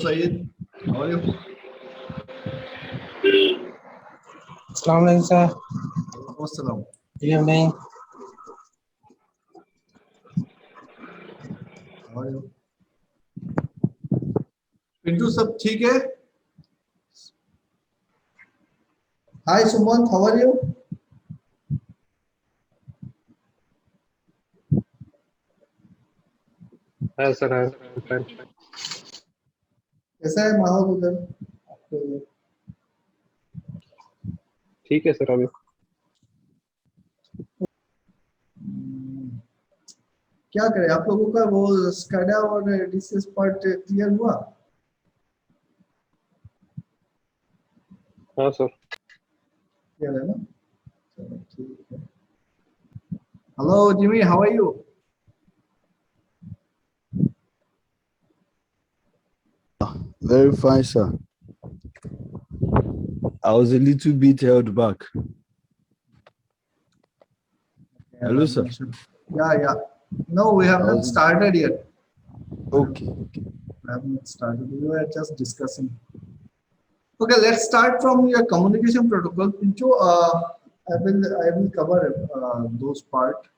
Saeed, how are you? Assalamu alaikum, sir. Wassalam. Good evening. How are you? Pintu सब ठीक है? Hi Sumant, how are you? Hi sir, I'm fine. कैसा है माहौल उधर? ठीक है सर अभी। क्या करें आप लोगों का वो स्काडा और डीसीएस पार्ट क्लियर हुआ? हाँ सर। क्लियर है ना? चलो ठीक है। Hello Jimmy, how are you? Very fine, sir. I was a little bit held back. Hello, sir. Yeah. No, we have not started yet. Okay. We have not started. We were just discussing. Okay, let's start from your communication protocol. Pinchu, I will cover those part,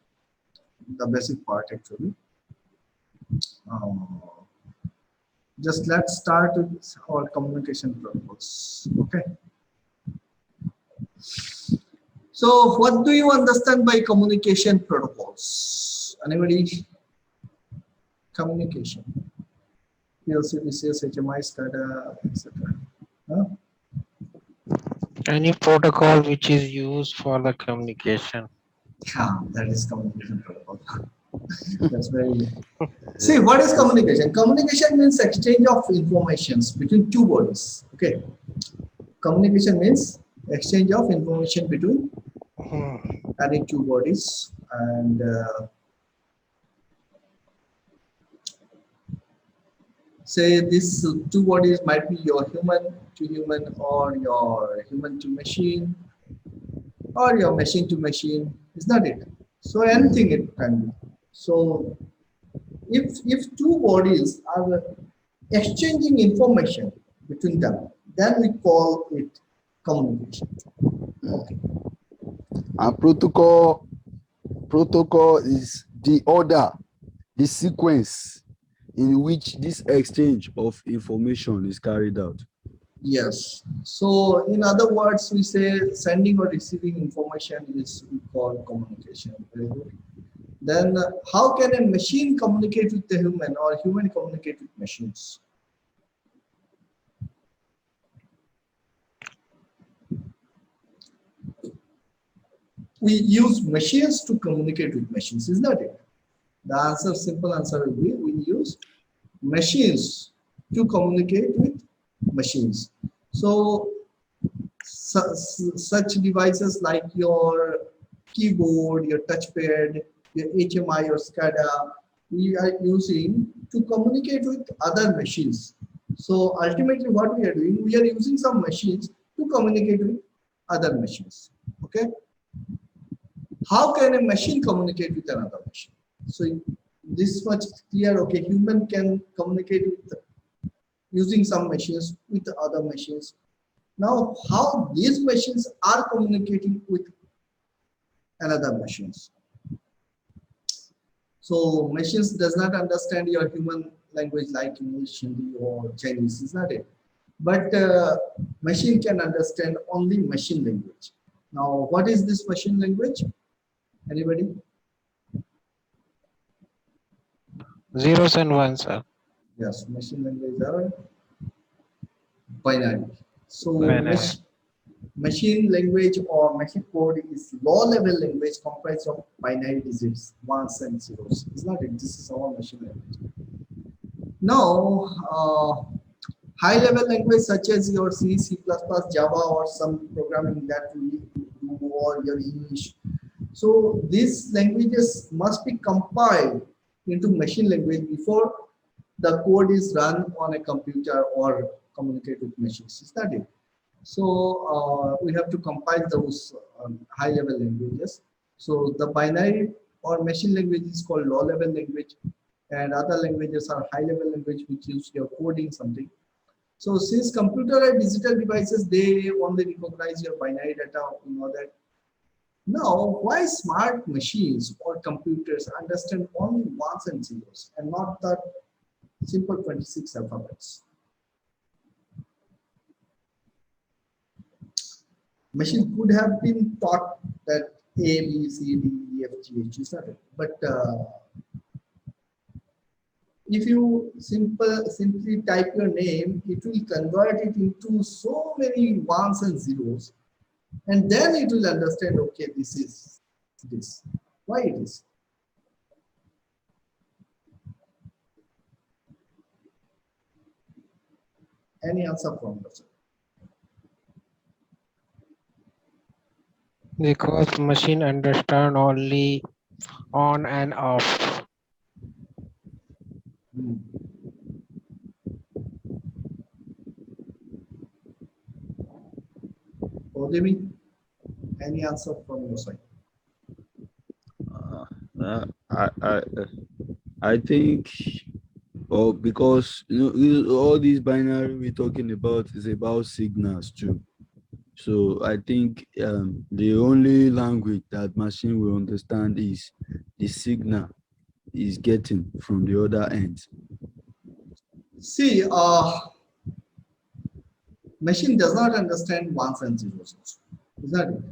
the basic part actually. Just let's start with our communication protocols. Okay. So, what do you understand by communication protocols? Anybody? Communication. PLC, DCS, HMI, SCADA, etc. Huh? Any protocol which is used for the communication. Yeah, that is communication protocol. That's very. See, what is communication? Communication means exchange of informations between two bodies. Okay. Communication means exchange of information between any two bodies, and say these two bodies might be your human to human, or your human to machine, or your machine to machine. Is that it? So anything it can be. So if two bodies are exchanging information between them, then we call it communication. Okay. And protocol is the order, the sequence in which this exchange of information is carried out. Yes. So in other words, we say sending or receiving information is we call communication. Very good. Then how can a machine communicate with the human, or human communicate with machines? We use machines to communicate with machines, is that it? The answer, simple answer will be we use machines to communicate with machines. So such devices like your keyboard, your touchpad, your HMI or SCADA, we are using to communicate with other machines. So ultimately what we are doing, we are using some machines to communicate with other machines. Okay. How can a machine communicate with another machine? So this much clear. Okay, human can communicate with using some machines with other machines. Now, how these machines are communicating with another machines? So machines does not understand your human language like English, Hindi, or Chinese, is not it? But machine can understand only machine language. Now, what is this machine language? Anybody? Zeros and ones, sir. Yes, machine language are binary. So machine language or machine code is low-level language comprised of binary digits, ones and zeros. It's not it. This is our machine language. Now, high-level language such as your C, C++, Java, or some programming that we do, or your English. So these languages must be compiled into machine language before the code is run on a computer or communicate with machines. Is that it? So we have to compile those high-level languages. So the binary or machine language is called low-level language, and other languages are high-level language which use your coding something. So since computer and digital devices, they only recognize your binary data, you know that. Now, why smart machines or computers understand only ones and zeros and not the simple 26 alphabets? Machine could have been taught that A, B, C, D, E, F, G, H is not it. But if you simply type your name, it will convert it into so many ones and zeros, and then it will understand, okay, this is this. Why it is? Any answer from yourself? Because machine understand only on and off. Hmm. Odemi, any answer from your side? Uh, I think, because all these binary we're talking about is about signals too. So I think the only language that machine will understand is the signal is getting from the other end. See, machine does not understand ones and zeros also, is that it?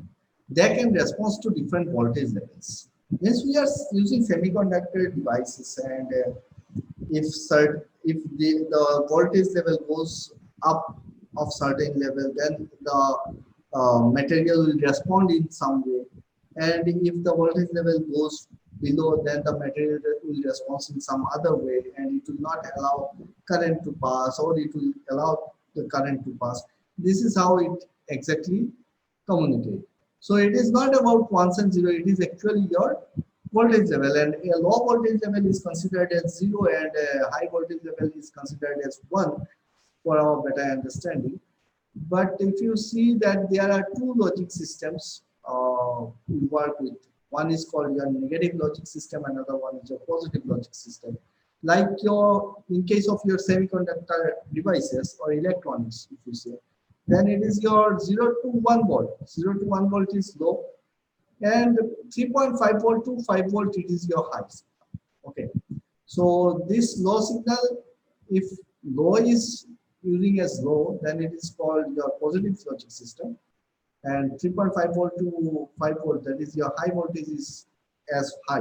They can respond to different voltage levels. Yes, we are using semiconductor devices, and if the voltage level goes up of certain level, then the material will respond in some way, and if the voltage level goes below, then the material will respond in some other way, and it will not allow current to pass, or it will allow the current to pass. This is how it exactly communicates. So it is not about ones and zero, it is actually your voltage level, and a low voltage level is considered as 0, and a high voltage level is considered as 1 for our better understanding. But if you see that there are two logic systems we work with, one is called your negative logic system, another one is your positive logic system. Like in case of your semiconductor devices or electronics, if you say, then it is your 0 to 1 volt. 0 to 1 volt is low, and 3.5 volt to 5 volt, it is your high signal. Okay, so this low signal, if low is using as low, then it is called your positive logic system, and 3.5 volt to 5 volt, that is your high voltage, is as high.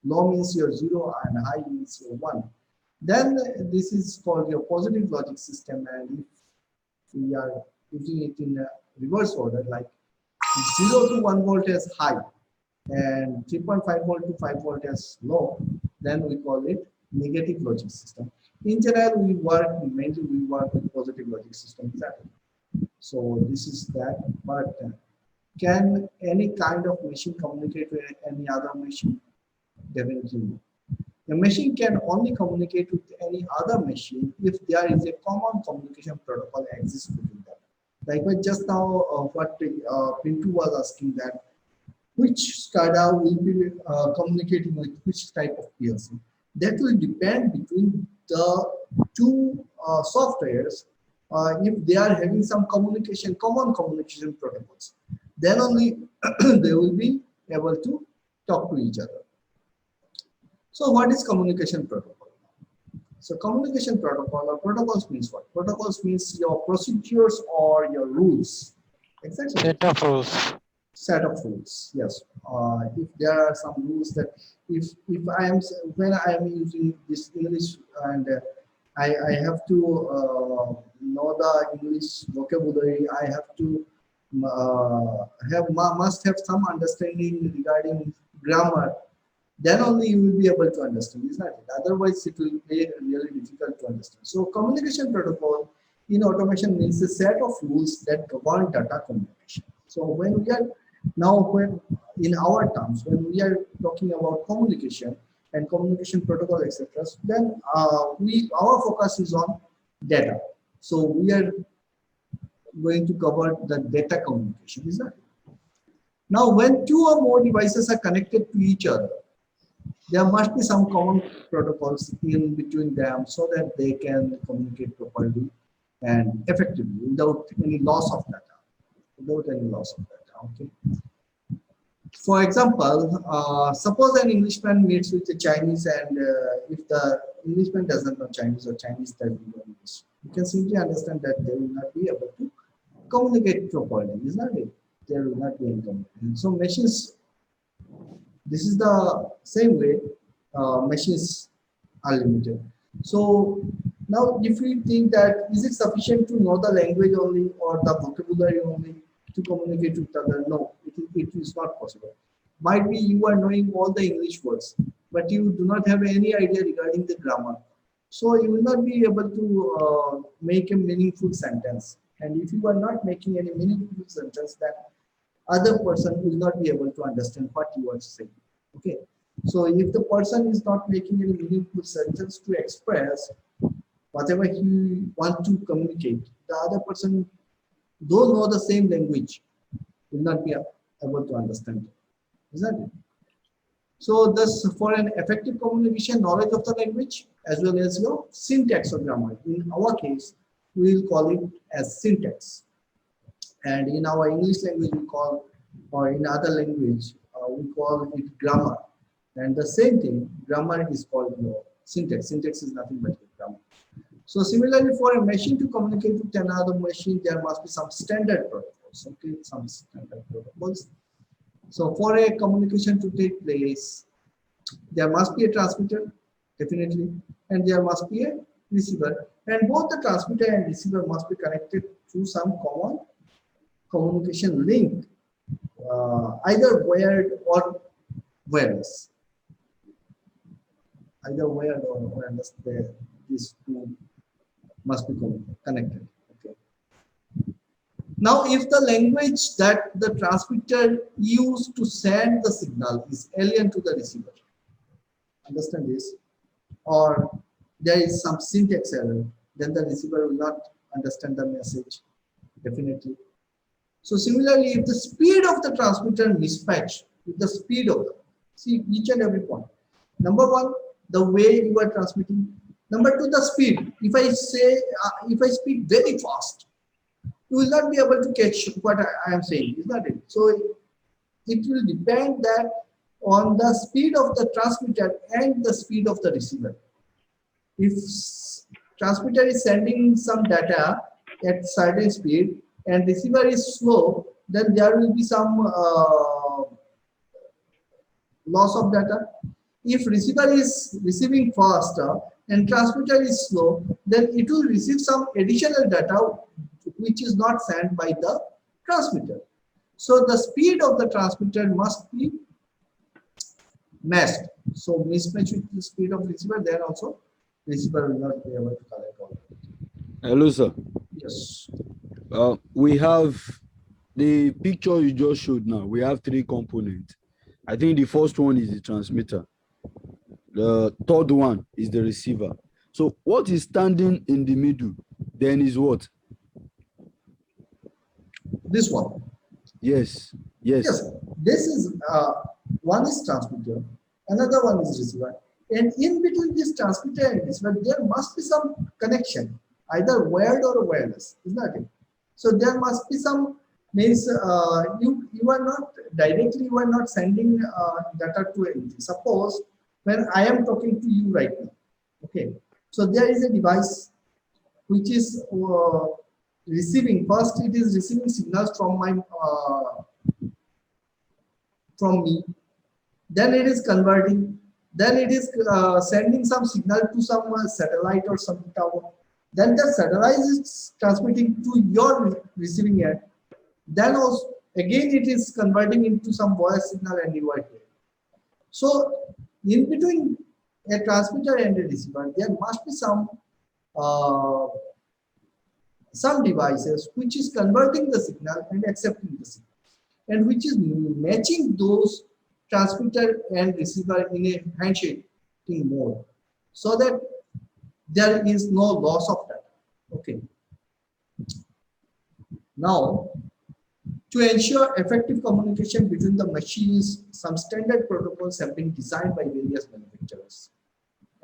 Low means your 0 and high means your 1. Then this is called your positive logic system, and if we are using it in a reverse order, like 0 to 1 volt as high and 3.5 volt to 5 volt as low, then we call it negative logic system. In general, we mainly work with positive logic system. Exactly. So this is that. But can any kind of machine communicate with any other machine? Definitely no. A machine can only communicate with any other machine if there is a common communication protocol exists between them. Like just now, what Pintu was asking, that which SCADA will be communicating with which type of PLC. That will depend between the two softwares. If they are having some common communication protocols, then only they will be able to talk to each other. So what is communication protocol? So communication protocol, or protocols means what? Protocols means your procedures or your rules. Exactly. Set of rules. Set of rules, yes. If there are some rules that if I am, when I am using this English, and I have to know the English vocabulary, I have to must have some understanding regarding grammar, then only you will be able to understand, isn't it? Otherwise it will be really difficult to understand. So communication protocol in automation means a set of rules that govern data communication. So when we are now, when in our terms, when we are talking about communication and communication protocol, etc., then our focus is on data. So we are going to cover the data communication, is that? Now, when two or more devices are connected to each other, there must be some common protocols in between them so that they can communicate properly. and effectively without any loss of data. Without any loss of data. Okay. For example, suppose an Englishman meets with a Chinese, and if the Englishman doesn't know Chinese or Chinese doesn't know English, you can simply understand that they will not be able to communicate properly, is not it? There will not be any communication. So machines, this is the same way machines are limited. So now if we think that is it sufficient to know the language only or the vocabulary only to communicate with other? No, it is not possible. Might be you are knowing all the English words, but you do not have any idea regarding the grammar. So you will not be able to make a meaningful sentence. And if you are not making any meaningful sentence, then other person will not be able to understand what you are saying. Okay. So if the person is not making any meaningful sentence to express whatever he wants to communicate, the other person don't know the same language, will not be able to understand it. Isn't it? So thus for an effective communication, knowledge of the language as well as your syntax or grammar. In our case, we will call it as syntax. And in our English language, we call, or in other language, we call it grammar. And the same thing, grammar is called your syntax. Syntax is nothing but grammar. So similarly, for a machine to communicate with another machine, there must be some standard protocols. Okay, some standard protocols. So for a communication to take place, there must be a transmitter, definitely, and there must be a receiver. And both the transmitter and receiver must be connected to some common communication link, either wired or wireless. Either wired or wireless, these two must be connected. Okay. Now, if the language that the transmitter used to send the signal is alien to the receiver, understand this, or there is some syntax error, then the receiver will not understand the message, definitely. So similarly, if the speed of the transmitter mismatch with the speed of the, see each and every point. Number one, the way you are transmitting. Number two, the speed. If I say, if I speak very fast, you will not be able to catch what I am saying, is not it? So it will depend that on the speed of the transmitter and the speed of the receiver. If transmitter is sending some data at certain speed and receiver is slow, then there will be some loss of data. If receiver is receiving faster and transmitter is slow, then it will receive some additional data which is not sent by the transmitter. So the speed of the transmitter must be matched. So mismatch with the speed of receiver, then also receiver will not be able to collect all. Hello, sir. Yes. We have the picture you just showed now. We have three components. I think the first one is the transmitter. The third one is the receiver. So what is standing in the middle then is what? This one. Yes. Yes. This is one is transmitter, another one is receiver, and in between this transmitter and receiver, there must be some connection, either wired or wireless, is not it? So there must be some, means you are not directly, you are not sending data to anything. Suppose when I am talking to you right now, okay, so there is a device which is receiving, first it is receiving signals from my from me, then it is converting, then it is sending some signal to some satellite or some tower, then the satellite is transmitting to your receiving end, then also again it is converting into some voice signal and you are here. So in between a transmitter and a receiver, there must be some devices which is converting the signal and accepting the signal, and which is matching those transmitter and receiver in a handshaking mode, so that there is no loss of data. Okay. Now, to ensure effective communication between the machines, some standard protocols have been designed by various manufacturers,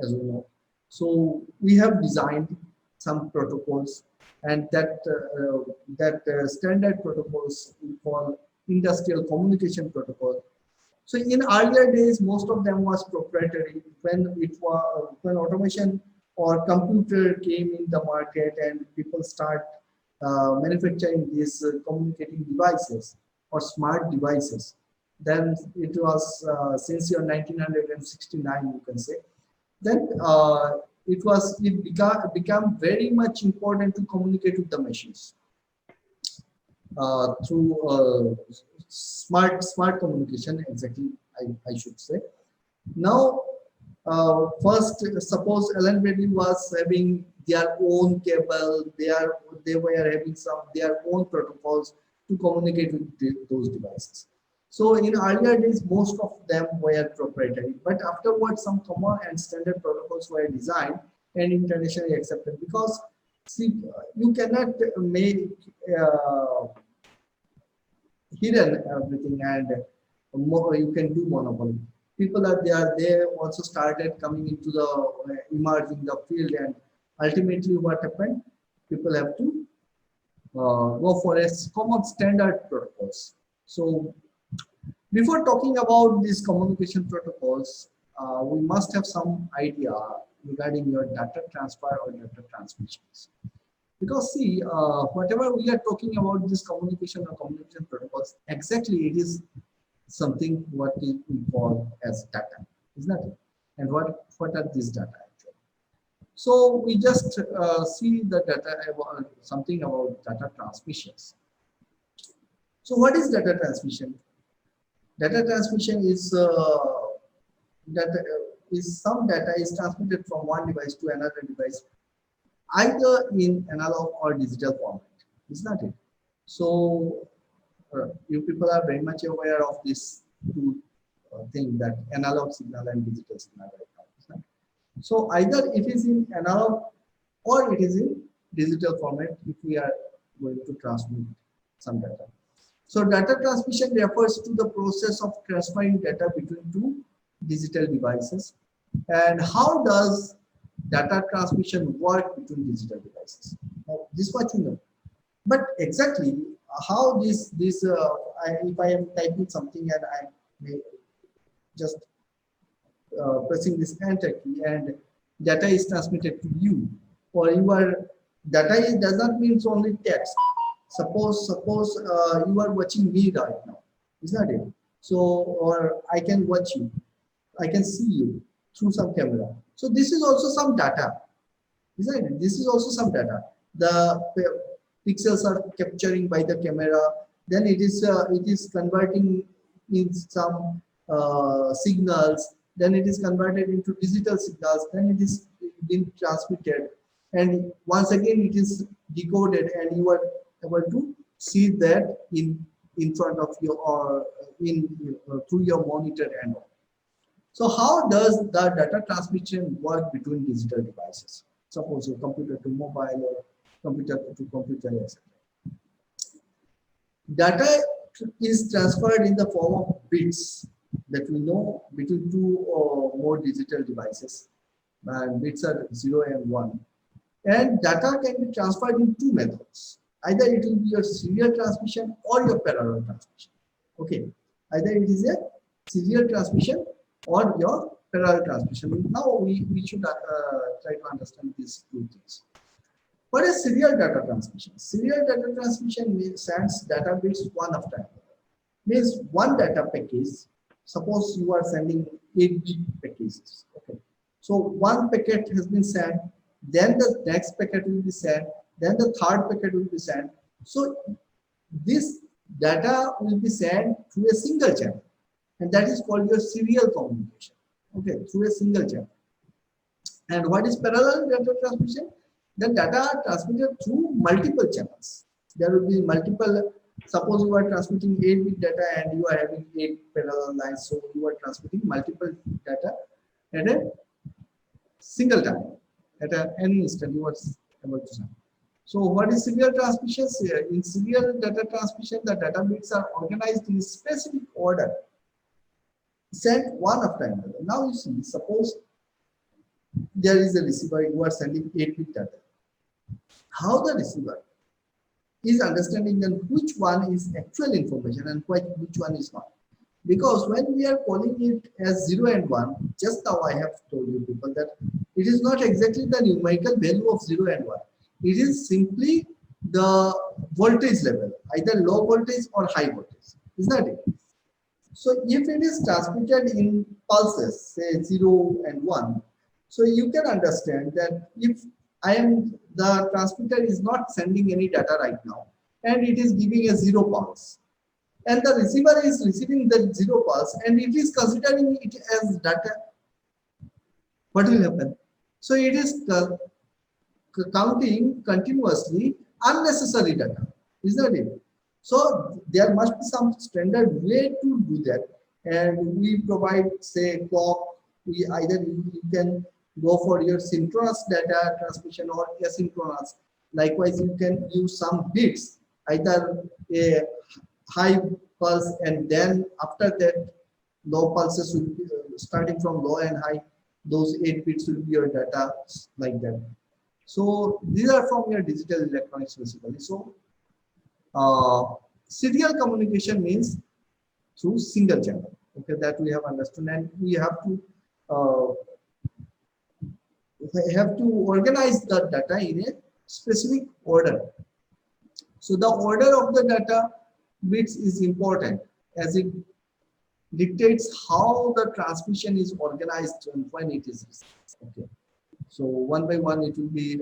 as we know. So we have designed some protocols and that standard protocols we call industrial communication protocol. So in earlier days, most of them was proprietary. When automation or computer came in the market and people start manufacturing these communicating devices or smart devices, then it was since year 1969, you can say. Then it became very much important to communicate with the machines through smart communication, exactly, I should say. Now, first, suppose Alan Bradley was having their own cable, they were having their own protocols to communicate with those devices. So in earlier days, most of them were proprietary, but afterwards some common and standard protocols were designed and internationally accepted, because see, you cannot make hidden everything and you can do monopoly. People are there, they also started coming into the emerging the field, and ultimately what happened, people have to go for a common standard protocols. So before talking about these communication protocols, we must have some idea regarding your data transfer or data transmissions. Because see, whatever we are talking about this communication or communication protocols, exactly it is something what we call as data, isn't it? And what are these data actually? So we just see the data about something about data transmissions. So what is data transmission? Data transmission is some data is transmitted from one device to another device, either in analog or digital format, is not it? So you people are very much aware of this two thing, that analog signal and digital signal right now, isn't it? So either it is in analog or it is in digital format if we are going to transmit some data. So data transmission refers to the process of transferring data between two digital devices. And how does data transmission work between digital devices? Now, this is what you know. But exactly how if I am typing something and I may just pressing this enter key and data is transmitted to you, or your data does not mean only text. Suppose you are watching me right now, is that it? So, or I can watch you, I can see you through some camera. So this is also some data, isn't it? This is also some data. The pixels are capturing by the camera, then it is converting in some signals, then it is converted into digital signals, then it is being transmitted, and once again it is decoded, and you are able to see that in front of you or through your monitor and all. So how does the data transmission work between digital devices? Suppose your computer to mobile or computer to computer, etc. Data is transferred in the form of bits that we know between two or more digital devices. And bits are 0 and 1. And data can be transferred in two methods. Either it will be your serial transmission or your parallel transmission. Okay. Either it is a serial transmission or your parallel transmission. Now we should try to understand these two things. What is serial data transmission? Serial data transmission sends data bits one after another. Means one data package. Suppose you are sending 8-bit packages. Okay. So one packet has been sent, then the next packet will be sent, then the third packet will be sent. So this data will be sent through a single channel, and that is called your serial communication. Okay, through a single channel. And what is parallel data transmission? The data are transmitted through multiple channels. There will be multiple. Suppose you are transmitting 8-bit data and you are having 8 parallel lines, so you are transmitting multiple data at a single time, at any instant you are able to send. So what is serial transmission? In serial data transmission, the data bits are organized in specific order, sent one after another. Now you see, suppose there is a receiver, you are sending 8-bit data. how the receiver is understanding then which one is actual information and which one is not. Because when we are calling it as 0 and 1, just now I have told you people that it is not exactly the numerical value of 0 and 1. It is simply the voltage level, either low voltage or high voltage. Is that it? So if it is transmitted in pulses, say 0 and 1, so you can understand that if the transmitter is not sending any data right now, and it is giving a 0 pulse, and the receiver is receiving the 0 pulse, and it is considering it as data, what will happen? So it is counting continuously unnecessary data, is that it? So there must be some standard way to do that, and we provide, say, clock. We either you can go for your synchronous data transmission or asynchronous. Likewise, you can use some bits, either a high pulse and then after that low pulses will be starting from low and high. Those 8 bits will be your data like that. So these are from your digital electronics basically. So serial communication means through single channel. Okay, that we have understood, and we have to organize the data in a specific order. So the order of the data bits is important as it dictates how the transmission is organized and when it is received. Okay. So one by one it will be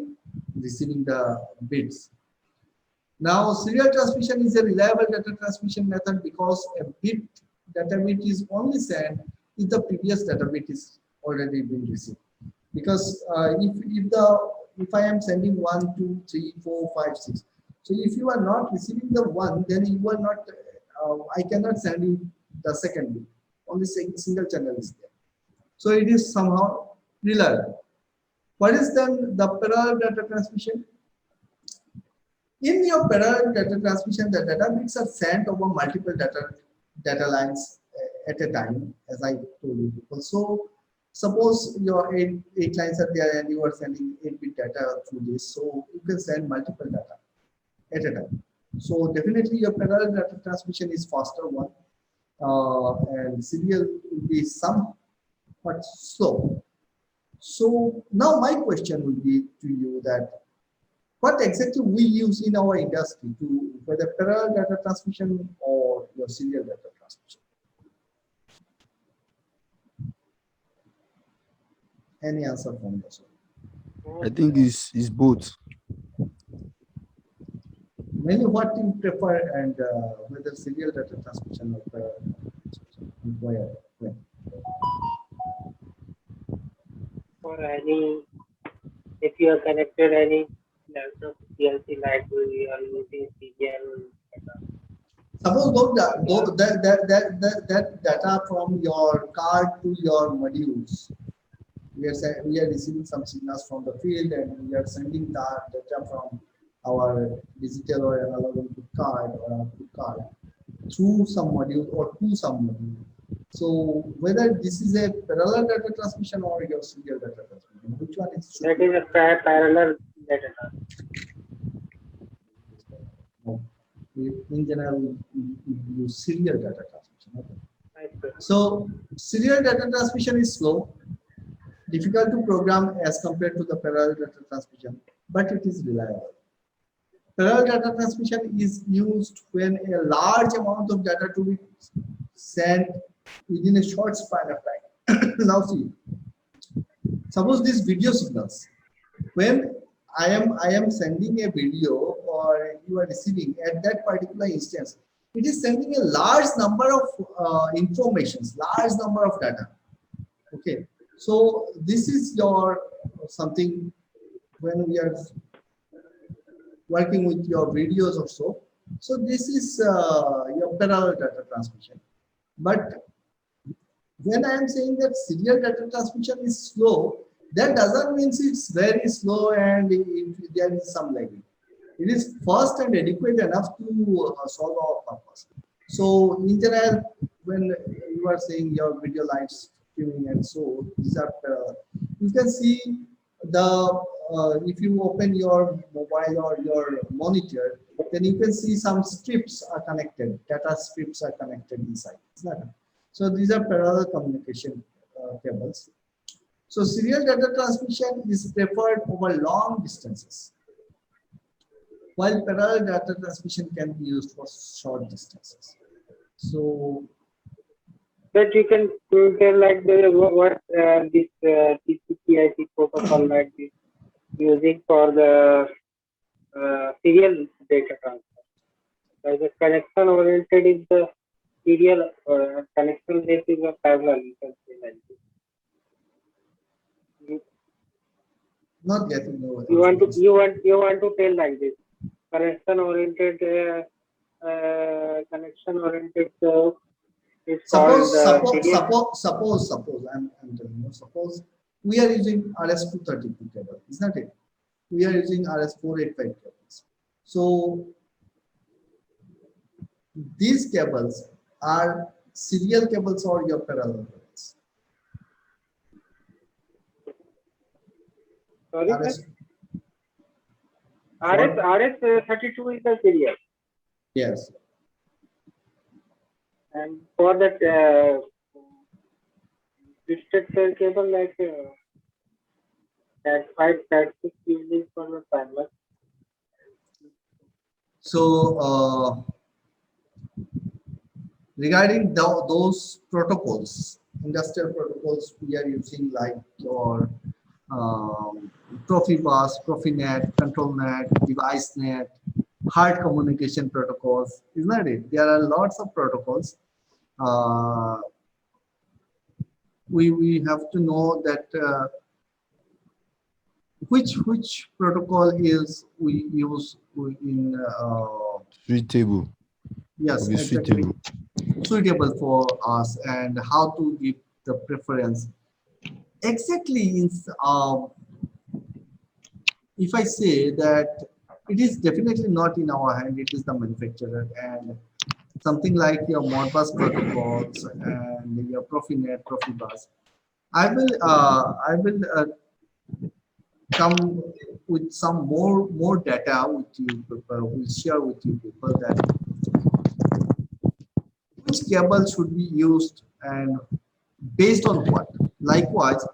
receiving the bits. Now serial transmission is a reliable data transmission method because a data bit is only sent if the previous data bit is already been received. Because if I am sending 1, 2, 3, 4, 5, 6. So if you are not receiving the 1, then you are not. I cannot send you the second bit. Only single channel is there. So it is somehow reliable. What is then the parallel data transmission? In your parallel data transmission, the data bits are sent over multiple data lines at a time, as I told you before. So suppose your 8 lines are there and you are sending 8-bit data through this, so you can send multiple data at a time. So definitely your parallel data transmission is faster one, and serial will be somewhat slow. So now my question will be to you that what exactly we use in our industry to whether parallel data transmission or your serial data transmission? Any answer from yourself? I think it's both. Mainly what you prefer, and whether serial data transmission or parallel data transmission, and where, when? For any, if you are connected any laptop PLC library or using serial Suppose that data from your card to your modules. We are receiving some signals from the field, and we are sending that data from our digital or analog input card or output card through some module or to some module. So whether this is a parallel data transmission or your serial data transmission, which one is? that is a parallel data transmission. No. In general, we use serial data transmission. Okay. Right. So serial data transmission is slow, difficult to program as compared to the parallel data transmission, but it is reliable. Parallel data transmission is used when a large amount of data to be sent within a short span of time. Now see, suppose these video signals, when I am sending a video or you are receiving at that particular instance, it is sending a large number of informations, large number of data. Okay, so this is your something when we are working with your videos or so. So this is your parallel data transmission. But when I am saying that serial data transmission is slow, that doesn't mean it's very slow and there is some lagging. It is fast and adequate enough to solve our purpose. So in general, when you are saying your video live streaming and so these are you can see the if you open your mobile or your monitor, then you can see some strips are connected, data strips are connected inside. It's not. So these are parallel communication cables. So serial data transmission is preferred over long distances, while parallel data transmission can be used for short distances. So But you can tell like what this TCP/IP protocol like this using for the serial data transfer. Like the connection oriented is the serial connection based is a parallel. You can say like this. not getting over. You want to tell like this. Connection oriented is called Suppose I'm telling you, suppose we are using RS-232 cable, isn't it? We are using RS-485 cables. So these cables are serial cables or your parallel cables? sorry RS, RS32 is the serial, yes. and for that twisted pair cable like that 5 that 6 using for the timer. So regarding those protocols, industrial protocols we are using like your Profibus, Profinet, ControlNet, DeviceNet, hard communication protocols, isn't it? There are lots of protocols. We have to know that which protocol is we use in Suitable. yes, Will be exactly, suitable. suitable for us, and how to give the preference exactly in if I say that it is definitely not in our hand, it is the manufacturer, and something like your Modbus protocols and your Profinet, Profibus. I will come with some more data with you people. Will share with you people that which cable should be used and based on what. Likewise,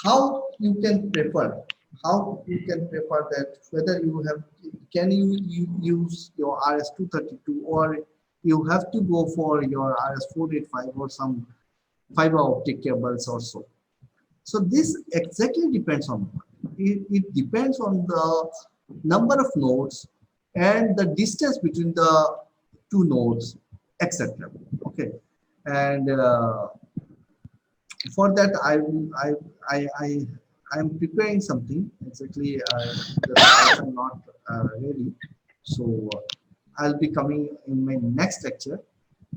how you can prefer that whether you have can you use your RS-232 or you have to go for your RS-485 or some fiber optic cables also. So this exactly depends on what? It depends on the number of nodes and the distance between the two nodes, etc. Okay, and for that I'm preparing something exactly. The slides are not ready, so I'll be coming in my next lecture,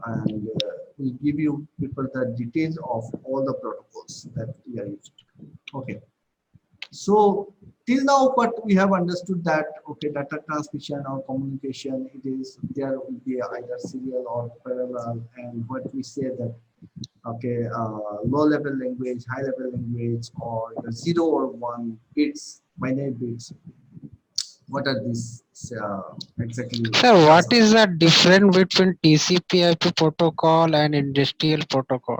and we'll give you people the details of all the protocols that we are using. Okay, so till now what we have understood that okay, data transmission or communication, it is there will be either serial or parallel, and what we say that okay, low level language, high level language, or 0 or 1 bits, binary bits. What are these exactly? Sir, what is the difference between TCP/IP protocol and industrial protocol?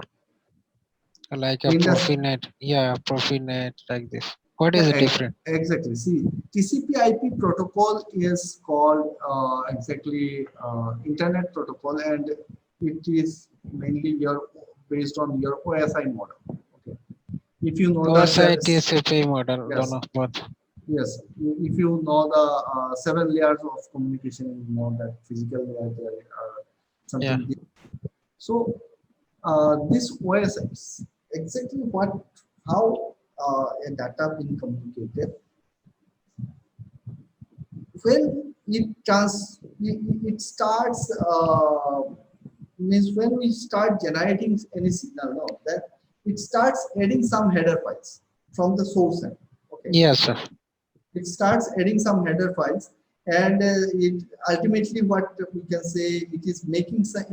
Like a Profinet, yeah, Profinet, like this. What is the difference? Exactly. See, TCP/IP protocol is called exactly Internet protocol, and it is mainly based on your OSI model. Okay. If you know OSI, TCP model, yes. one of both. Yes, if you know the 7 layers of communication, you know that physical layer, something. Yeah. So this OS exactly how a data being communicated. When it starts means when we start generating any signal, no, that it starts adding some header files from the source end. Okay. Yes, sir. It starts adding some header files, and it ultimately what we can say it is making some.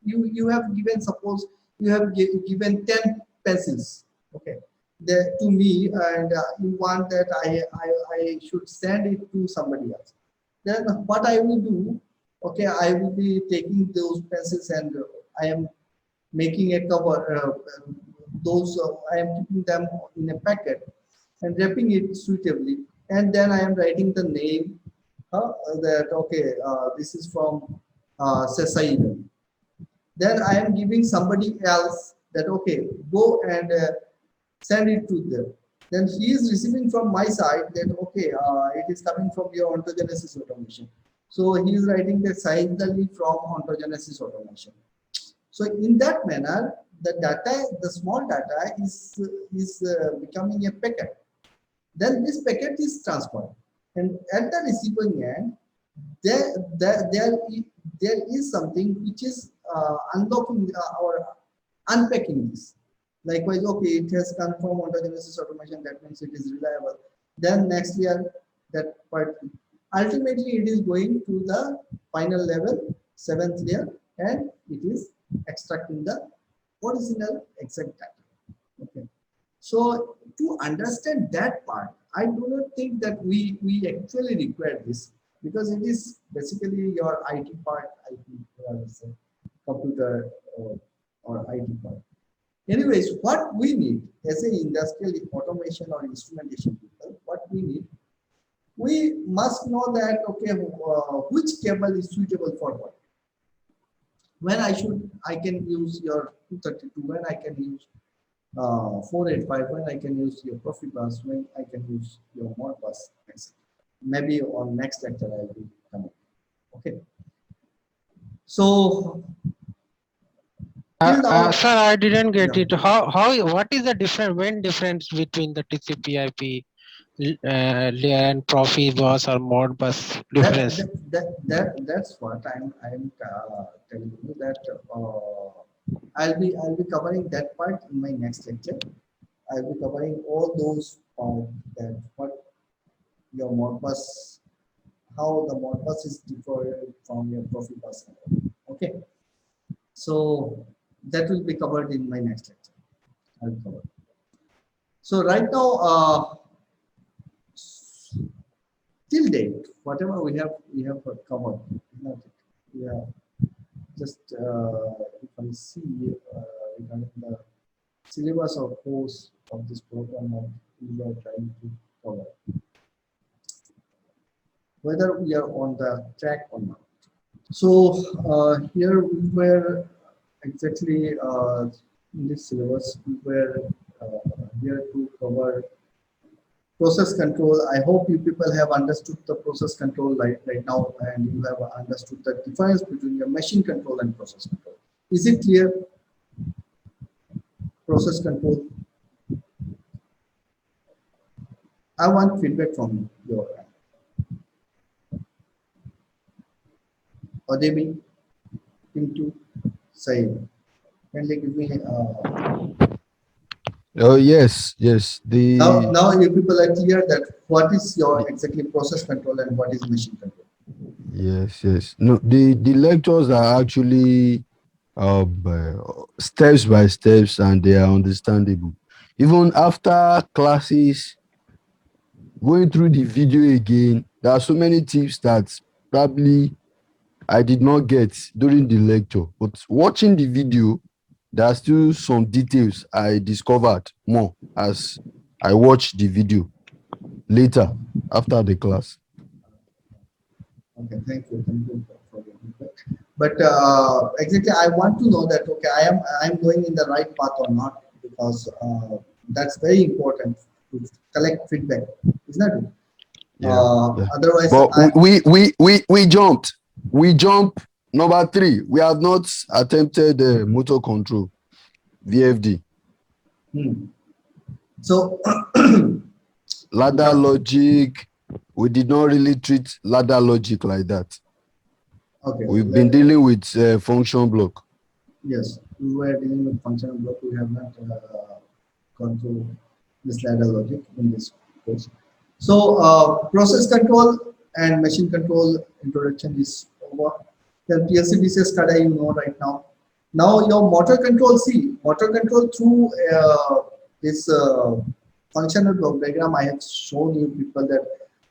You have given, suppose you have given 10 pencils. Okay, to me, and you want that I should send it to somebody else. Then what I will do, okay, I will be taking those pencils and I am making a cover, I am keeping them in a packet and wrapping it suitably, and then I am writing the name, that okay, this is from Sesai. Then I am giving somebody else that okay, go and send it to them. Then he is receiving from my side that okay, it is coming from your ontogenesis automation. So he is writing that Saidali from ontogenesis automation. So in that manner, the data, the small data is becoming a packet. Then this packet is transferred, and at the receiving end, there is something which is unlocking or unpacking this. Likewise, okay, it has come from ontogenesis automation. That means it is reliable. Then next year, that part ultimately it is going to the final level, 7th layer, and it is extracting the original exact data. Okay. So to understand that part, I do not think that we actually require this, because it is basically your IT part, computer or IT part. Anyways, what we need as an industrial automation or instrumentation people, what we need, we must know that okay, which cable is suitable for what. When I can use your 232, when I can use 485, when I can use your Profibus, when I can use your Modbus, etc. Maybe on next lecture I will come. Okay. So till now, Sir, I didn't get yeah. it. What is the difference between the TCP/IP layer and Profibus or Modbus difference? That's what I'm telling you, that I'll be covering that part in my next lecture. I'll be covering all those that what your Modbus, how the Modbus is different from your Profibus. Okay, so that will be covered in my next lecture. I'll cover. So right now, till date, whatever we have covered. We have just if I see regarding the syllabus or course of this program that we are trying to cover, whether we are on the track or not. So here we were exactly in this syllabus, we were here to cover process control. I hope you people have understood the process control right now, and you have understood the difference between your machine control and process control. Is it clear? Process control. I want feedback from your end. Odemi, Pintu, Saeed. Can you give me? Oh yes, yes. Now you people are clear that what is your exactly process control and what is machine control. Yes. No, the lectures are actually steps by steps, and they are understandable. Even after classes, going through the video again, there are so many tips that probably I did not get during the lecture. But watching the video, there are still some details I discovered more as I watched the video later after the class. Okay, thank you for your feedback. But exactly, I want to know that okay, I'm going in the right path or not, because that's very important to collect feedback, isn't it? Yeah. Otherwise, But we jumped. We jump number 3. We have not attempted motor control, VFD. So Ladder logic. We did not really treat ladder logic like that. okay, We've been dealing with function block. Yes, we were dealing with functional block. We have not gone through this ladder logic in this course. So process control and machine control introduction is over. Then PLC DCS SCADA you know right now. Now your motor control, see motor control through this functional block diagram, I have shown you people that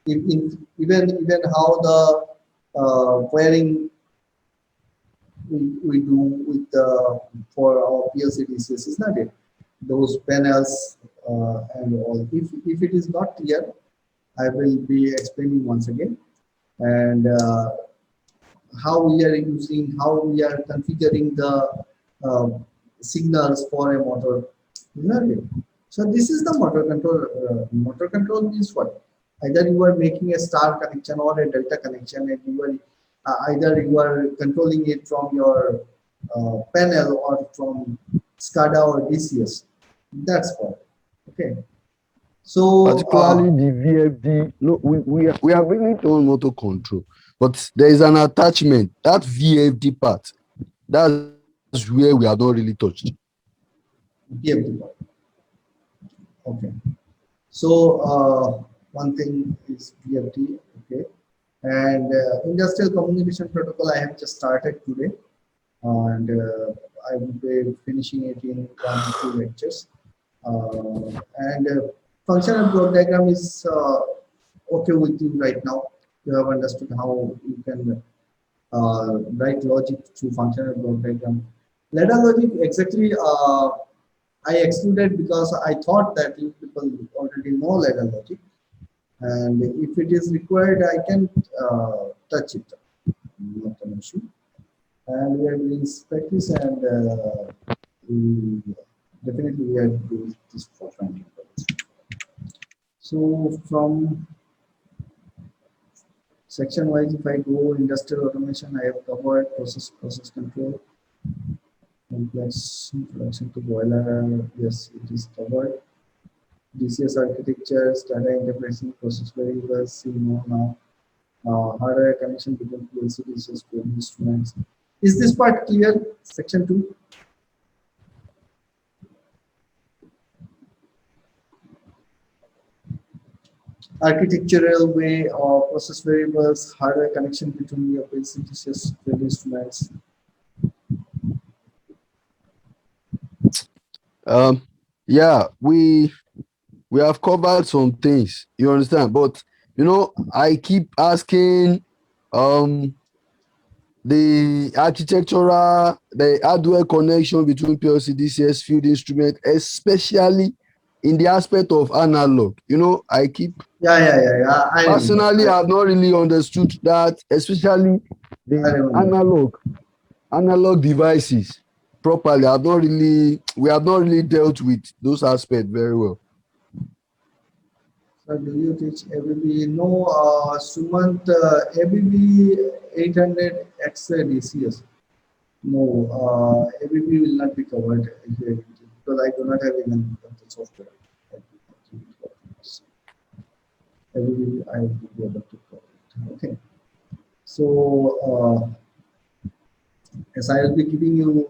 even how the wiring we do with for our PLC DCS, is not it? Those panels and all. If it is not clear, I will be explaining once again, and how we are using, how we are configuring the uh, signals for a motor. Isn't it? So this is the motor control. Motor control means what? Either you are making a star connection or a delta connection, and you are either you are controlling it from your panel or from SCADA or DCS. That's what. Okay. So Particularly the VFD. No, we have really done motor control, but there is an attachment. That VFD part, that's where we have not really touched. PFD. Okay. So one thing is PFD. Okay. And industrial communication protocol I have just started today, and I will be finishing it in 1 or 2 lectures. And functional block diagram is okay with you right now. You have understood how you can write logic through functional block diagram. Ladder logic, exactly, I excluded because I thought that you people already know ladder logic, and if it is required, I can touch it. Not an issue. And we are doing practice, and definitely we are doing this for finding. So from section wise, if I go industrial automation, I have covered process control, complex introduction to boiler. Yes, it is covered. DCS architecture, data interfacing, process variables, see more now. Hardware connection between PLC, DCS, instruments. Is this part clear? Section 2. Architectural way of process variables, hardware connection between your PLC, DCS, instruments. Yeah, we have covered some things, you understand, but you know, I keep asking the architectural, the hardware connection between PLC, DCS, field instrument, especially in the aspect of analog. You know, I keep Yeah. I personally, remember. I've not really understood that, especially I the remember. analog devices properly. We have not really dealt with those aspects very well. So do you teach ABB? No, Sumant, ABB 800 X-ray DCS. No, ABB will not be covered here because I do not have even the software. ABB I will be able to cover it. Okay. So as I will be giving you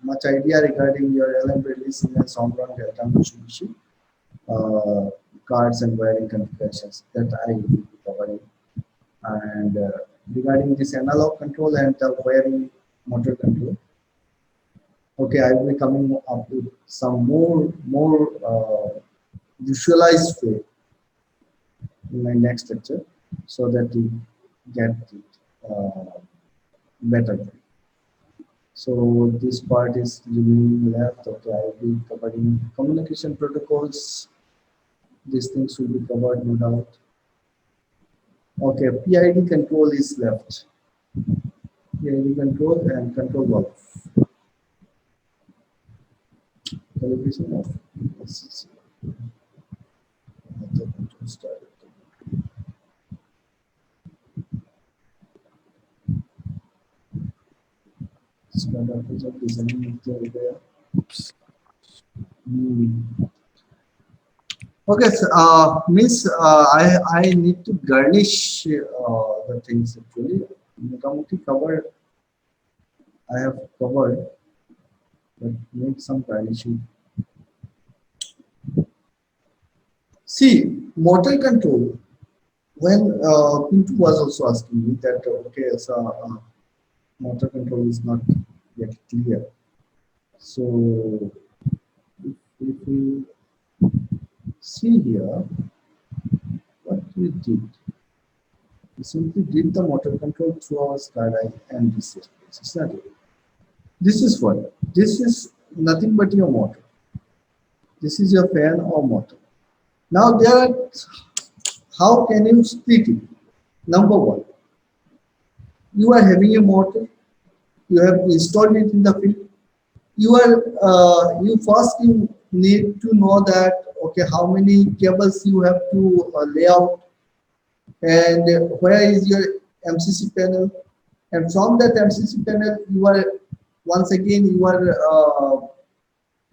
much idea regarding your LM release and Sombron Delta Mitsubishi cards and wiring configurations that I will be covering. And regarding this analog control and the wiring motor control, okay, I will be coming up with some more visualized way in my next lecture, so that you get it better. So this part is remaining left. Okay, I will be covering communication protocols. These things will be covered, no doubt. Okay, PID control is left. PID control and control valve. Calibration of SCC. Oops. Okay, so, Miss, I need to garnish the things actually. Motamoti covered, I have covered, but need some garnishing. See, motor control. When Pintu was also asking me that okay, so motor control is not yet clear. So if if we see here, what we did, we simply did the motor control through our SCADA and DCS. It's not it. This is what? This is nothing but your motor. This is your fan or motor. Now there are, how can you split it? Number one, you are having a motor, you have installed it in the field. You first you need to know that, okay, how many cables you have to lay out, and where is your MCC panel, and from that MCC panel you are once again you are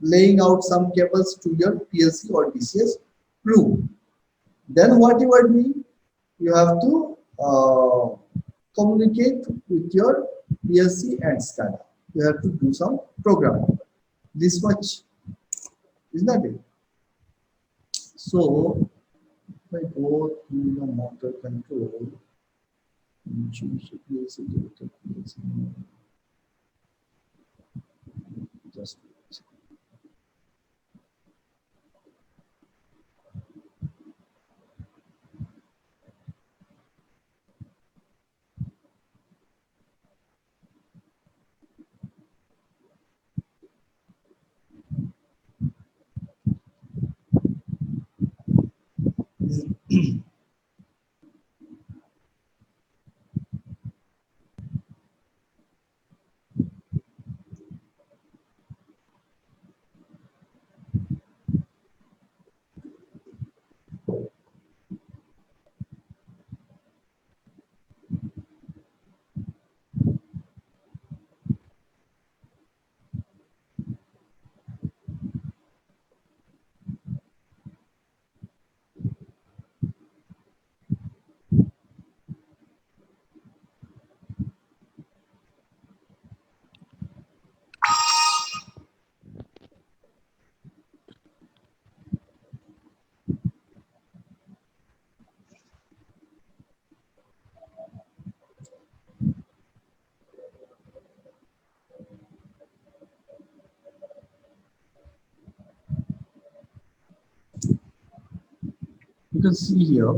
laying out some cables to your PLC or DCS room. Then what you are doing, you have to communicate with your PLC and SCADA. You have to do some programming. This much, is that it? So if I go to the motor control, and choose PLC data, PLC, just you can see here,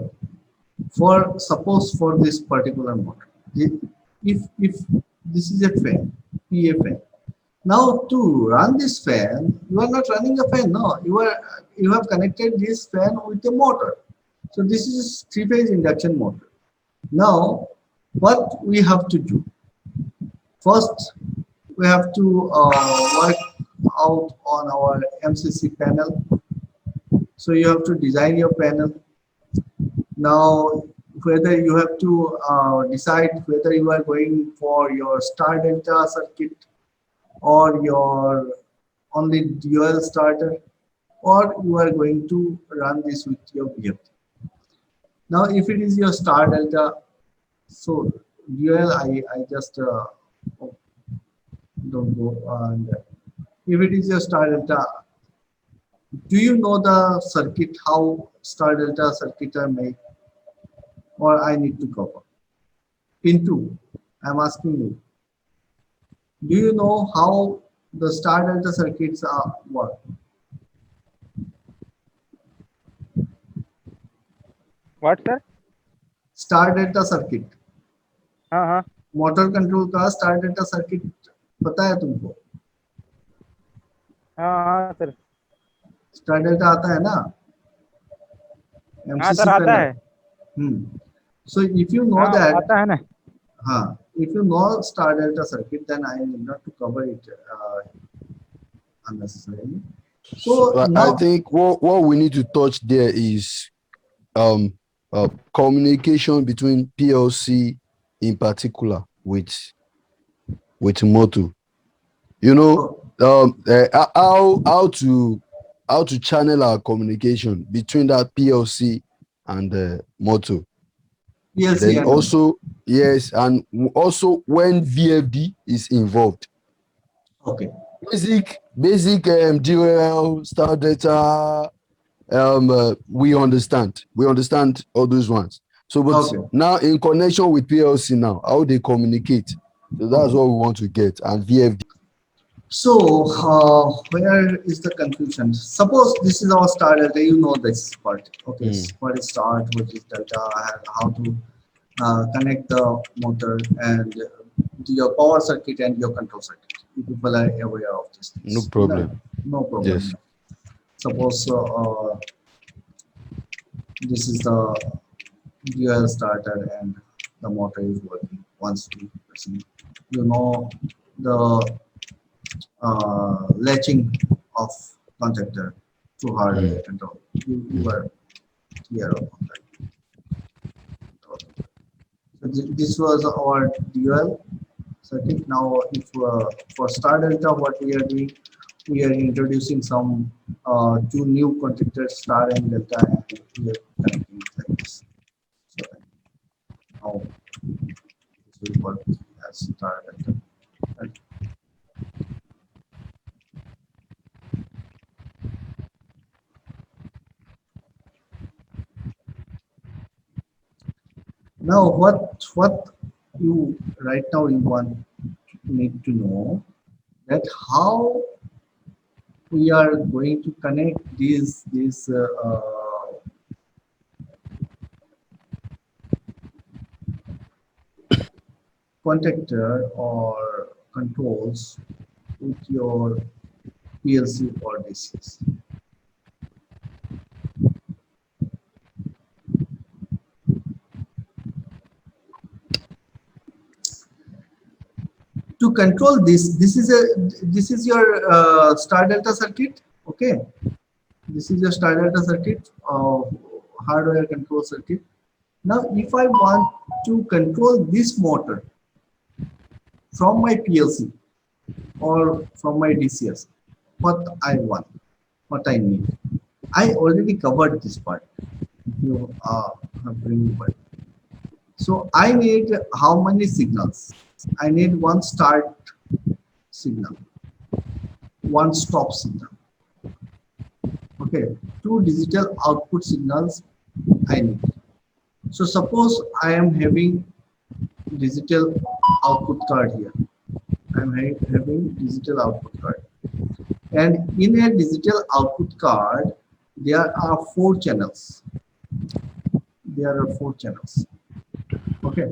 for suppose for this particular motor, if this is a fan, PA fan. Now to run this fan, you are not running a fan. No, you have connected this fan with a motor. So this is three-phase induction motor. Now what we have to do? First, we have to work out on our MCC panel. So you have to design your panel. Now, whether you have to decide whether you are going for your star delta circuit or your only dual starter, or you are going to run this with your VFD. Now, if it is your star delta, so dual, I just don't go. And if it is your star delta, do you know the circuit, how star delta circuit are made? Or I need to cover? Pin 2, I'm asking you. Do you know how the star delta circuits are work? What, sir? Star delta circuit. हाँ motor control का star delta circuit पता है तुमको? हाँ sir. Star delta आता है ना? हाँ सर आता है। So if you know that, आता है ना? हाँ, if you know star delta circuit, then I need not to cover it unnecessarily. So now, I think what we need to touch there is communication between PLC in particular with motor. You know, how to channel our communication between that PLC and the motor. PLC then and also yes, and also when VFD is involved. Okay. Basic DRL, star data, we understand all those ones. So but now in connection with PLC now, how they communicate, so that's what we want to get, and VFD. So where is the confusion? Suppose this is our star delta, you know this part. Okay, what is start, what is delta, and how to connect the motor and your power circuit and your control circuit. You people are aware of this. No problem. No problem. Yes. Suppose this is the dual starter and the motor is working. Once you know the latching of contactor to hardware control. You were clear on that. So this was our dual circuit. Now, if for star delta, what we are doing, we are introducing some two new contactors, star and delta, and we are connecting it like this. So now this will work as star delta. Right. Now, what you right now you need to know that how we are going to connect these contactor or controls with your PLC or DCS. To control this is your star delta circuit. Okay, this is your star delta circuit, hardware control circuit. Now, if I want to control this motor from my PLC or from my DCS, what I want, what I need, I already covered this part. You have remembered. So I need how many signals? I need one start signal, one stop signal. Okay, two digital output signals I need. So suppose I am having digital output card here. I'm having digital output card. And in a digital output card, there are 4 channels. There are 4 channels. Okay.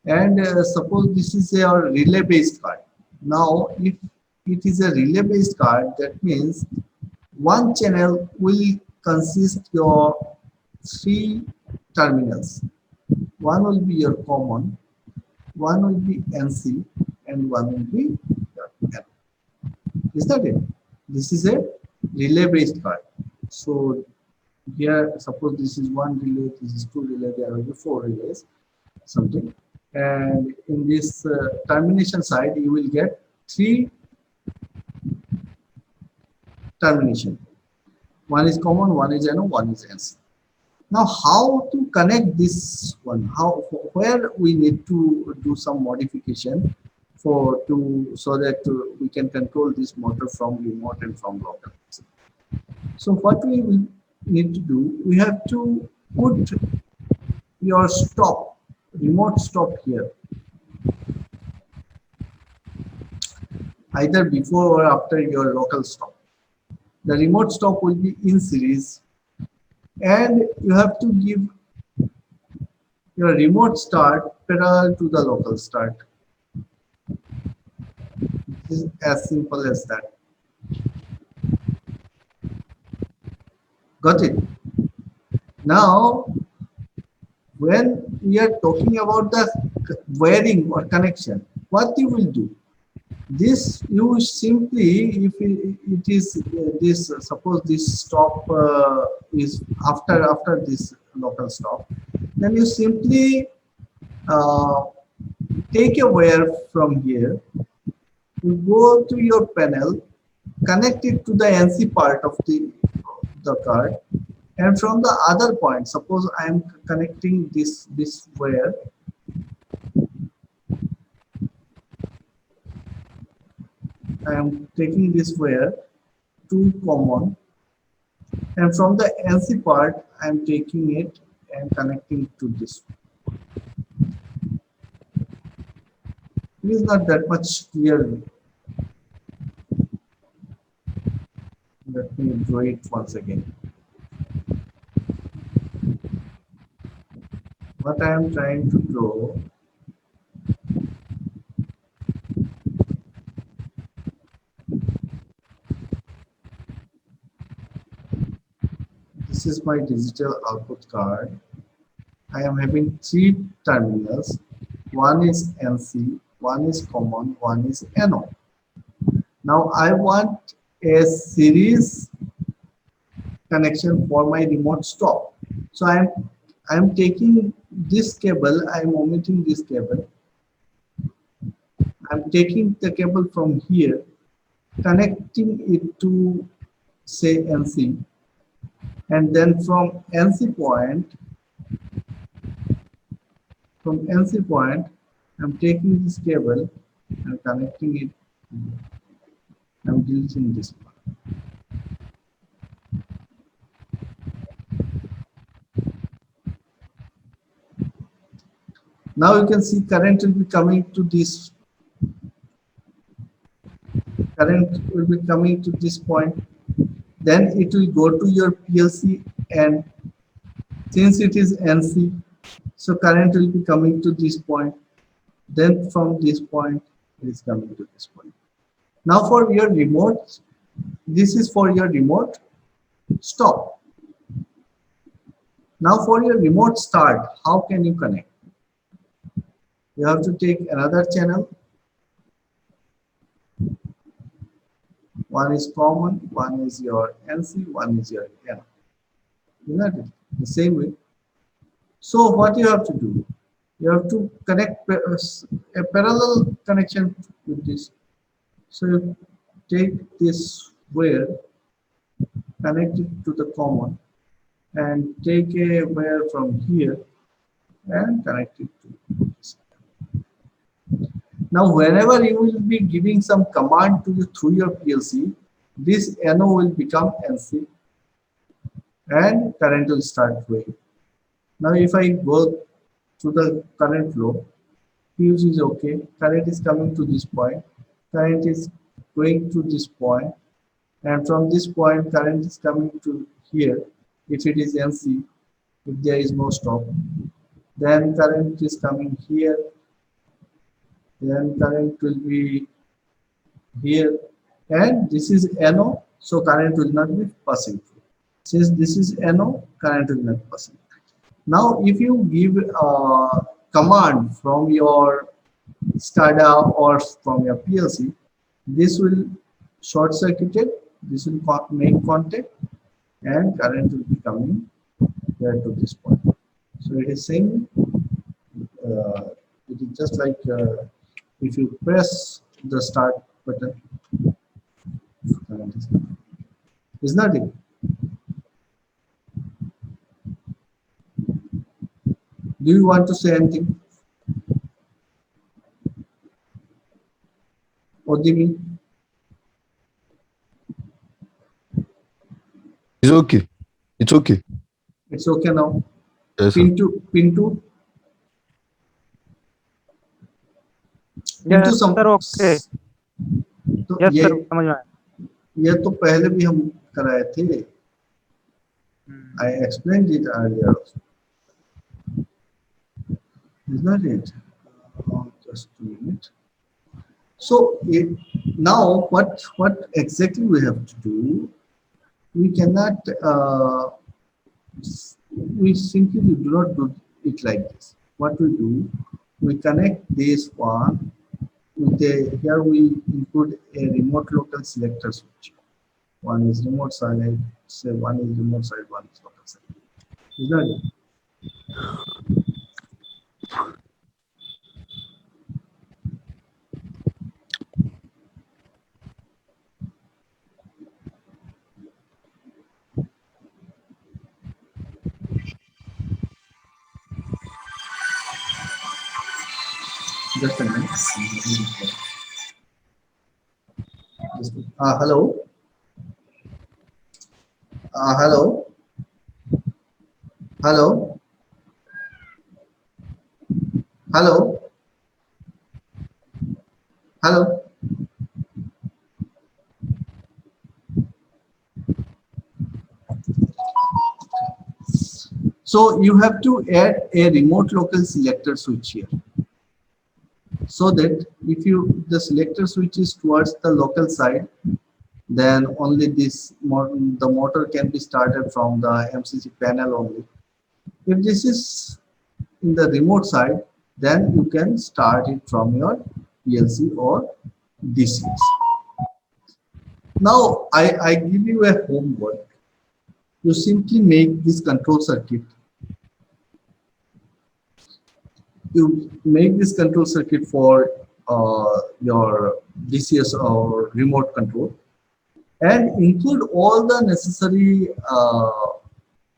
And suppose this is a relay based card. Now, if it is a relay based card, that means one channel will consist your 3 terminals. One will be your common, one will be NC, and one will be your N. Is that it? This is a relay based card. So here, suppose this is 1 relay, this is 2 relay, there will be 4 relays, something. And in this termination side, you will get 3 termination. One is common, one is NO, one is NC. Now, how to connect this one? Where we need to do some modification so that we can control this motor from remote and from local. So what we will need to do, we have to put your stop, remote stop here, either before or after your local stop. The remote stop will be in series, and you have to give your remote start parallel to the local start. This is as simple as that. Got it? Now, when we are talking about the wiring or connection, what you will do? This you simply, if it is this, suppose this stop is after this local stop, then you simply take a wire from here, you go to your panel, connect it to the NC part of the card, and from the other point, suppose I am connecting this wire. I am taking this wire to common, and from the NC part I am taking it and connecting to this. It is not that much clear. Let me draw it once again. What I am trying to draw, this is my digital output card. I am having three terminals. One is NC, one is common, one is NO. Now I want a series connection for my remote stop. So I'm taking this cable, I'm omitting this cable. I'm taking the cable from here, connecting it to say NC, and then from NC point, I'm taking this cable and connecting it. I'm deleting this one. Now you can see current will be coming to this. Current will be coming to this point. Then it will go to your PLC, and since it is NC, so current will be coming to this point. Then from this point, it is coming to this point. Now for your remote, this is for your remote stop. Now for your remote start, how can you connect? You have to take another channel. One is common, one is your NC, one is your N. Isn't it? The same way. So what you have to do? You have to connect a parallel connection with this. So you take this wire, connect it to the common, and take a wire from here and connect it to this. Now, whenever you will be giving some command to you through your PLC, this NO will become NC and current will start flowing. Now, if I go to the current flow, fuse is okay, current is coming to this point, current is going to this point, and from this point, current is coming to here. If it is NC, if there is no stop, then current is coming here, then current will be here, and this is NO, so current will not be passing through. Since this is NO, current will not passing. Now, if you give a command from your SCADA or from your PLC, this will short circuited, this will make contact, and current will be coming here to this point. So it is saying, it is just like if you press the start button, current is coming. Is not it? Do you want to say anything? Odimi? It's okay. It's okay. It's okay now. Yes, sir. Pintu. Yes, some- sir, okay. तो Yes, ये sir, समझ में आया. ये तो पहले भी हम कराए थे. I explained it earlier also. Is not it? Just a minute. So now what exactly we have to do? We cannot. We simply do not do it like this. What we do, we connect this one with a, here we include a remote local selector switch. One is remote side, say one is remote side, one is local side. Is that it? Just a minute. Hello. Hello. Hello. Hello. Hello. So you have to add a remote local selector switch here, so that if the selector switch is towards the local side, then only the motor can be started from the MCC panel only. If this is in the remote side, then you can start it from your PLC or DCS. Now I give you a homework. You simply make this control circuit. You make this control circuit for your DCS or remote control, and include all the necessary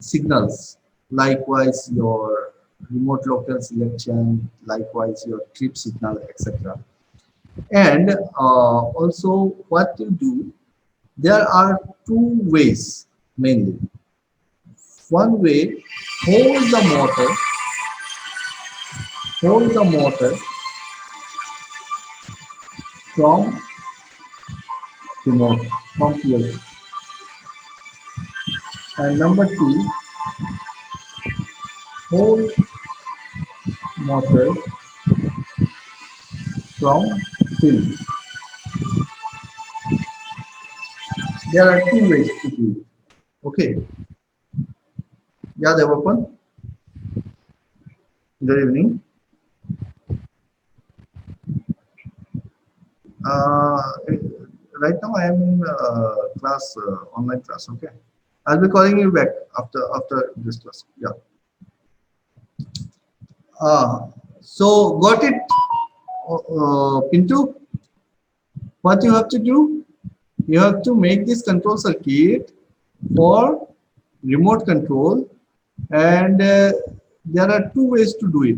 signals, likewise your remote local selection, likewise your trip signal, etc. And also what you do, there are two ways mainly. One way, hold the motor from remote, from PLC. And number two, hold motor from field. There are two ways to do it. Okay. Yeah, Devapan. Good evening. Right now I am in class, online class. Okay. I'll be calling you back after this class. Yeah. So got it, Pintu? What you have to do? You have to make this control circuit for remote control, and there are two ways to do it.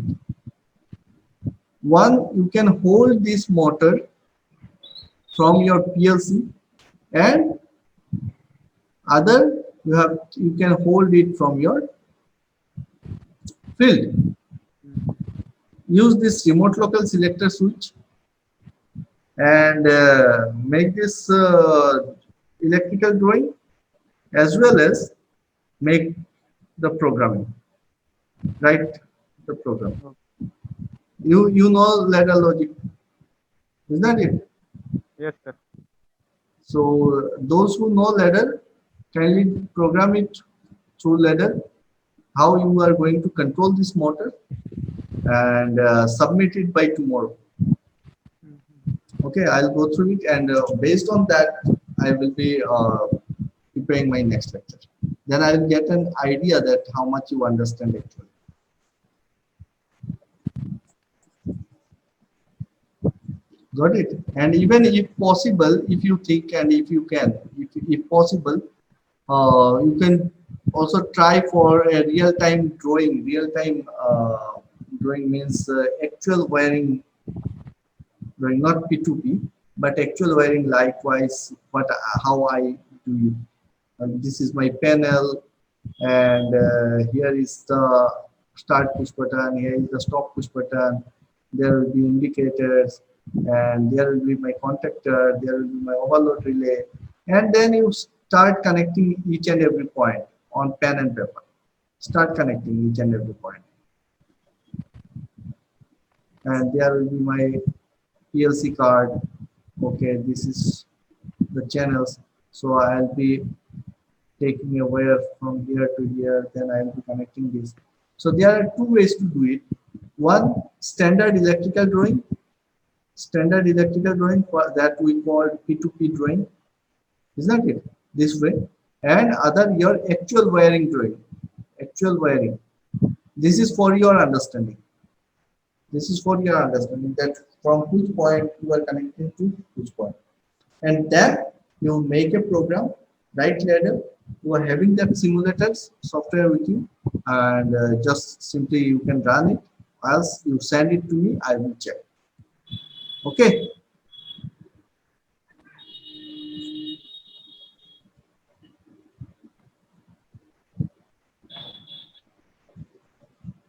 One, you can hold this motor from your PLC, and other you can hold it from your field. Use this remote local selector switch and make this electrical drawing, as well as make the programming. Write the program. You know ladder logic, is that it? Yes, sir. So those who know ladder, kindly program it through ladder, how you are going to control this motor, and submit it by tomorrow. Okay, I'll go through it, and based on that, I will be preparing my next lecture. Then I'll get an idea that how much you understand actually. Got it? And even if possible, if you think and if you can, if possible, you can also try for a real-time drawing. Real-time drawing means actual wiring drawing, not P2P, but actual wiring. Likewise, how I do it. This is my panel, and here is the start push button. Here is the stop push button. There will be indicators, and there will be my contactor. There will be my overload relay, and then you start connecting each and every point on pen and paper. Start connecting each and every point, and there will be my PLC card. Okay, this is the channels. So I'll be taking a wire from here to here, then I'll be connecting this. So there are two ways to do it. One, standard electrical drawing for that we call P2P drawing, isn't it? This way. And other, your actual wiring drawing. Actual wiring. This is for your understanding. This is for your understanding that from which point you are connecting to which point. And then you make a program, right ladder. You are having that simulators software with you, and just simply you can run it. As you send it to me, I will check. Okay.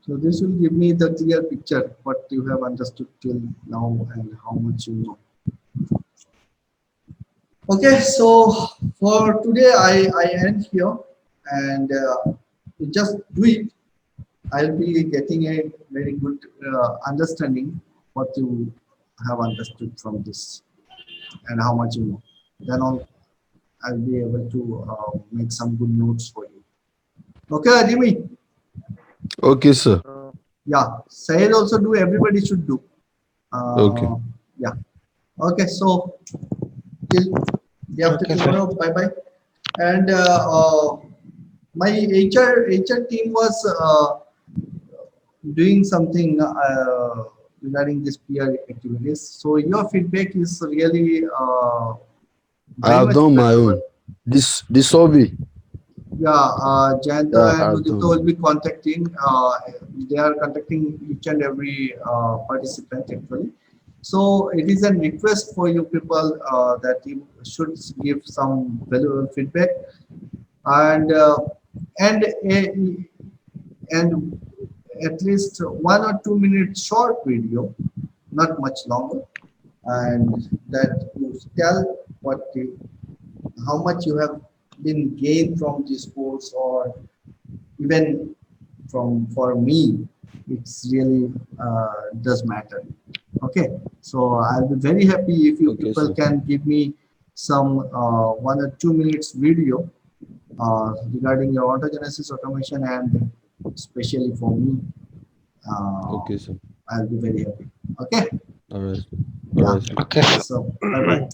So this will give me the clear picture what you have understood till now and how much you know. Okay, so for today I end here, and you just do it. I'll be getting a very good understanding what you have understood from this and how much you know. Then I'll be able to make some good notes for you. Okay, Jimmy. Okay, sir. Yeah, Sahil also do. Everybody should do. Okay. Yeah. Okay. So till day after Okay, sir. tomorrow. Bye bye. And my HR team was doing something regarding this peer activities. So your feedback is really I very have much done my valuable. own. This survey. Yeah, Jayanta Yeah, I and have Udita done. will be contacting. They are contacting each and every participant actually. So it is a request for you people that you should give some valuable feedback and and and at least 1 or 2 minute short video, not much longer, and that you tell how much you have been gained from this course, or even from for me, it's really does matter. Okay, so I'll be very happy if you Okay, people sir. can give me some 1 or 2 minutes video regarding your autogenesis automation, and especially for me, uh, Okay, sir. I'll be very happy. Okay, All right. All yeah. right, sir. Okay, sir. So bye bye,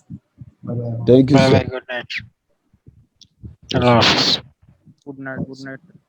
bye bye. Thank you, Bye sir. bye. Good night. Yes, Allah sir. Hafiz. Good night. Good night.